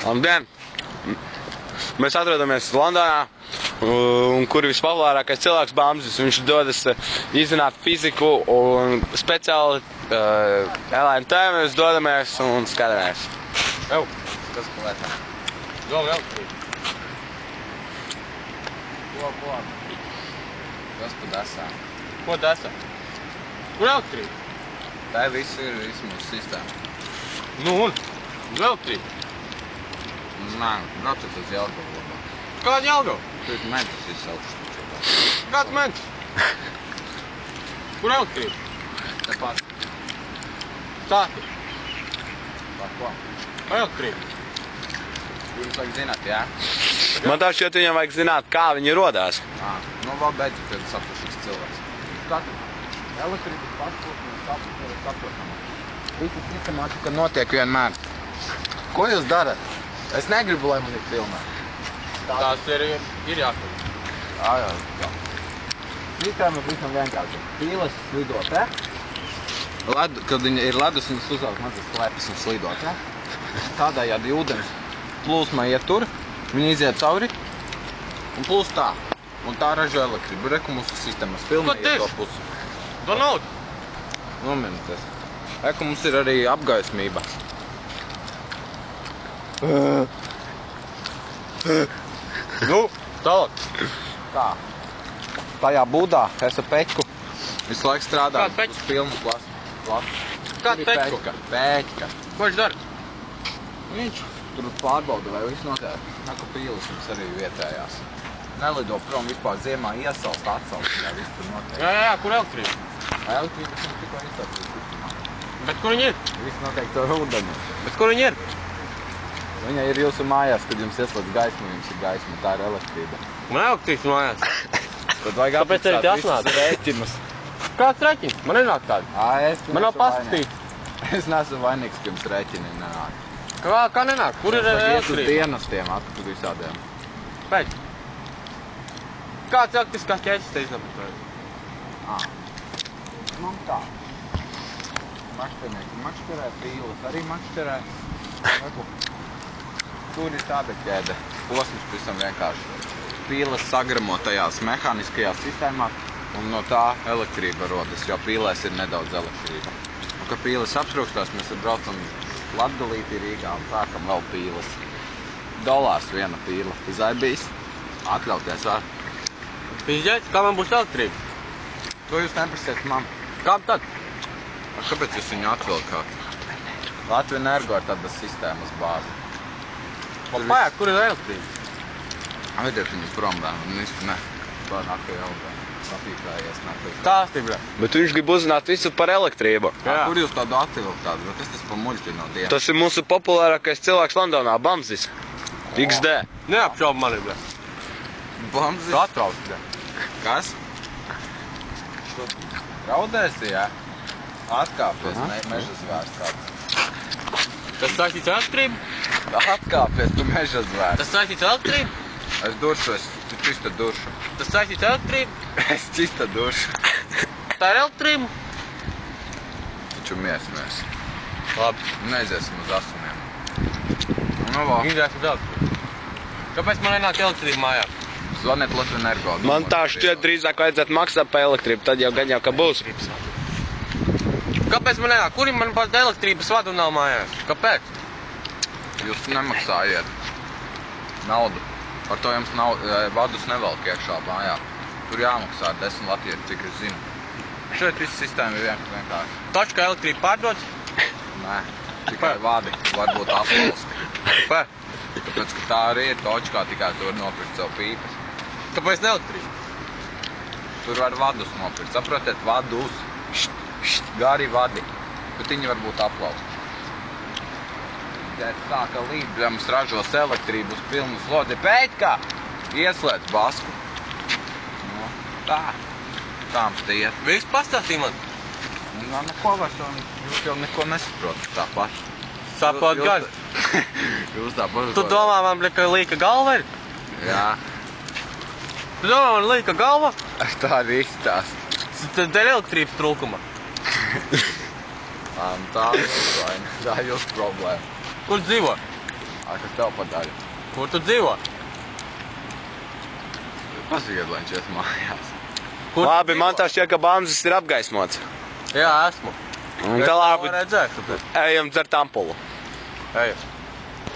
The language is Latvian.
Labdien! Mēs atrodamies Londonā, un kur ir vispopulārākais cilvēks Bamzis. Viņš dodas izzināt fiziku un speciāli LNT mēs dodamies un skatāmies. Ew, kas pa lietā? Vēl. Ko? Kas pa desā? Ko desā? Kur elektrība? Tā viss ir mūsu sistēma. Nu un? Uz elektrību? Nē, brauciet uz Jelgavu labāk. Kāda Jelgava? Tur ir mentas izsaukšanas. Kāds mentas? Kur elektrība? Tepat. Stāti. Par ko? Elektrība. Jums vajag zināt, jā? Man tā šķiet, viņam vajag zināt, kā viņi rodās. Nu vēl beidzot, kad saprašīgs cilvēks. Skatīt, elektrības pašpūtnes saprotamā. Visi sistemātika notiek vienmēr. Ko jūs darat? Es negribu, lai man ir filmē. Tās ir jākļūt. Jā. Sistēma visam vienkārši. Pīles slidot, te? Kad ir ledus, viņas uzvelk mazas slēpes un slidot, te? Tādējādi ūdens plūsma iet tur, viņi iziet cauri un plūst tā. Un tā ražo elektrību. Reku mūsu sistēmas filmē iet to pusi. Donald! Nomienities. Reku mums ir arī apgaismība. Nu, tālāk. Tā. Tajā būdā es ar Peķku visu laiku strādāju. Kāda Peķka? Uz filmu klasu. Kāda Peķka? Peķka. Ko viņš dara? Viņš tur pārbauda, vai viss notiek. Naku pīlis mums arī vietējās. Nelido prom vispār ziemā iesalst, atsalst, ja viss tur notiek. Jā, kur elektrība? Elektrība mums tikko izsaukt. Bet kur viņi ir? Viss notiek caur ūdeni. Bet kur viņi ir? Viņa ir jūsu mājās, kad jums ieslēdz gaismu, jums ir gaisma, tā ir elektrība. Man elektrības mājās. Tad vajag apmaksāt visus rēķinus. Kāds rēķins? Man nenāk tādi. Man nav pastāstīts. Es neesmu vainīgs, ka jums rēķini nenāk. Kā nenāk? Kur ir elektrība? Es uz dienestiem atpūtu visādiem. Pēc. Kāds elektriskās ķēķis te iznapatojas? Nu tā. Makšķernieki makšķerē, pīles arī makšķerē. Tur ir tāda ķēde. Posms visam vienkārši. Pīles sagramo tajās mehāniskajās sistēmās un no tā elektrība rodas, jo pīlēs ir nedaudz elektrība. Un, kad pīles aptrūkstās, mēs braucam Latgalīti Rīgā un sākam vēl pīles. $1 viena pīle. Zaibīs. Atļauties var. Pīžģēts, kā man būs elektrība? To jūs neprasiet man. Kā tad? Kāpēc jūs viņu atvilkāt? Latvija Energo ir tāda sistēmas bāze. Pajāk, kur ir elektrība? Vediet viņu prom vēl, un visu ne. Tā nāka jautā. Sapīkājies, nāka. Stāstībā. Bet viņš grib uzzināt visu par elektrību. Kur jūs tādu atvilkāt? Kas tas pa muļķi no dienas? Tas ir mūsu populārākais cilvēks Londonā, Bamzis. XD. Neapšaubu mani, bļa. Bamzis? Tu atrauc, bļa. Kas? Raudēsi, jā? Atkāpies, meža zvērs tāds. Tas saistīts elektrību? Atkāpies, tu meža zvērs. Tas saistīts elektrību? Es duršu, es čista duršu. Tas saistīts elektrību? Es čista duršu. Tā ir elektrība? Taču mēs. Labi. Neiziesim uz asuniem. Nu, vēl. Iziesim uz elektrību. Kāpēc man nenāk elektrība mājā? Zvaniet Latviju Energo. Man tā šķiet drīzāk vajadzētu maksāt par elektrību, tad jau gan jau ka būs. Kāpēc man nenāk? Kur man pat elektrības vadu nav mājās? Kāpēc? Jūs nemaksājiet naudu. Par to jums vadus nevelk iekšā mājā. Tur jāmaksā 10 Latvijas, cik es zinu. Šeit viss sistēma ir vienkārši. Taču, ka elektrība pārdodas? Nē, tikai vadi. Varbūt aplausti. Kāpēc? Tāpēc, ka tā arī ir točkā, tikai tur nopirkt savu pīpes. Kāpēc ne elektrība? Tur var vadus nopirkt. Saprotiet, vadus. Gari vadi. Bet viņi varbūt aplausti. Tā, ka līdz mums ražos elektrību uz pilnu slodi. Peķka! Ieslēdz basku. Nu, tā. Tām stiet. Viss pastāstīja man. Nu, neko vairs, jūs jau neko nesaprotat tāpat. Saprot gan. Jūs tāpat. Tu domā man, ka līka galva ir? Jā. Tu domā man līka galva? Tā arī izstāst. Tad ir elektrības trūkuma. Tā ir jūsu problēma. Kur dzīvo? Kas tev padara? Kur tu dzīvo? Pasakiet, lai viņš iet mājās. Kur tu Labi, dzīvo? man tā šķiet, ka bāmzis ir apgaismots. Jā, esmu. Un tā labi, Redzēšu, tad. ejam dzert ampulu. Ej.